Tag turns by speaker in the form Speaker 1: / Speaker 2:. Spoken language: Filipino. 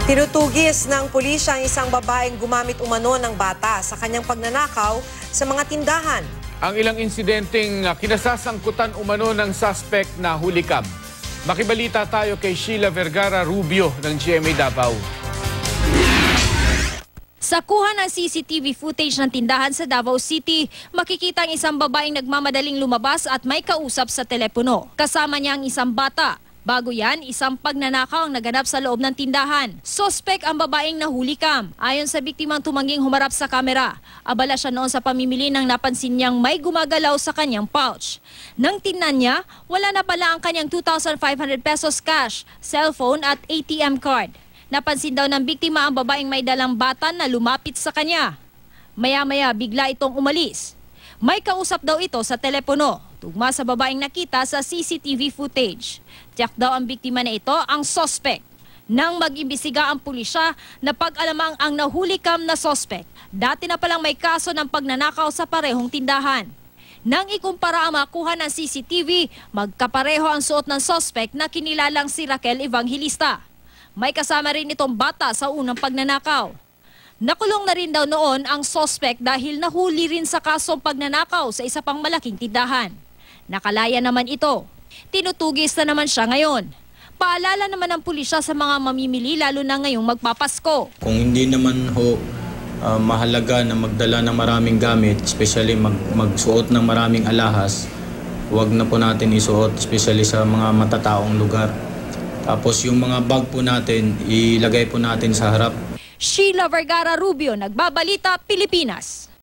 Speaker 1: Tinutugis ng pulisya ang isang babaeng gumamit umano ng bata sa kanyang pagnanakaw sa mga tindahan.
Speaker 2: Ang ilang insidenteng kinasasangkutan umano ng suspect na hulikab. Makibalita tayo kay Sheila Vergara Rubio ng GMA Davao.
Speaker 3: Sa kuha ng CCTV footage ng tindahan sa Davao City, makikita ang isang babaeng nagmamadaling lumabas at may kausap sa telepono. Kasama niya ang isang bata. Bago yan, isang pagnanakaw ang naganap sa loob ng tindahan. Suspect ang babaeng nahulikam. Ayon sa biktimang tumangging humarap sa kamera, abala siya noon sa pamimili nang napansin niyang may gumagalaw sa kanyang pouch. Nang tingnan niya, wala na pala ang kanyang 2,500 pesos cash, cellphone at ATM card. Napansin daw ng biktima ang babaeng may dalang bata na lumapit sa kanya. Maya-maya bigla itong umalis. May kausap daw ito sa telepono, tugma sa babaeng nakita sa CCTV footage. Tiyak daw ang biktima na ito ang suspect. Nang mag-imbisiga ang pulisya, napag-alamang ang nahulikam na suspect. Dati na palang may kaso ng pagnanakaw sa parehong tindahan. Nang ikumpara ang makuha ng CCTV, magkapareho ang suot ng suspect na kinilalang si Raquel Evangelista. May kasama rin itong bata sa unang pagnanakaw. Nakulong na rin daw noon ang suspect dahil nahuli rin sa kasong pagnanakaw sa isa pang malaking tindahan. Nakalaya naman ito. Tinutugis na naman siya ngayon. Paalala naman ng pulisya sa mga mamimili lalo na ngayong magpapasko.
Speaker 4: Kung hindi naman mahalaga na magdala ng maraming gamit, especially magsuot ng maraming alahas, huwag na po natin isuot, especially sa mga matataong lugar. Tapos yung mga bag po natin, ilagay po natin sa harap.
Speaker 3: Sheila Vergara Rubio, Nagbabalita, Pilipinas.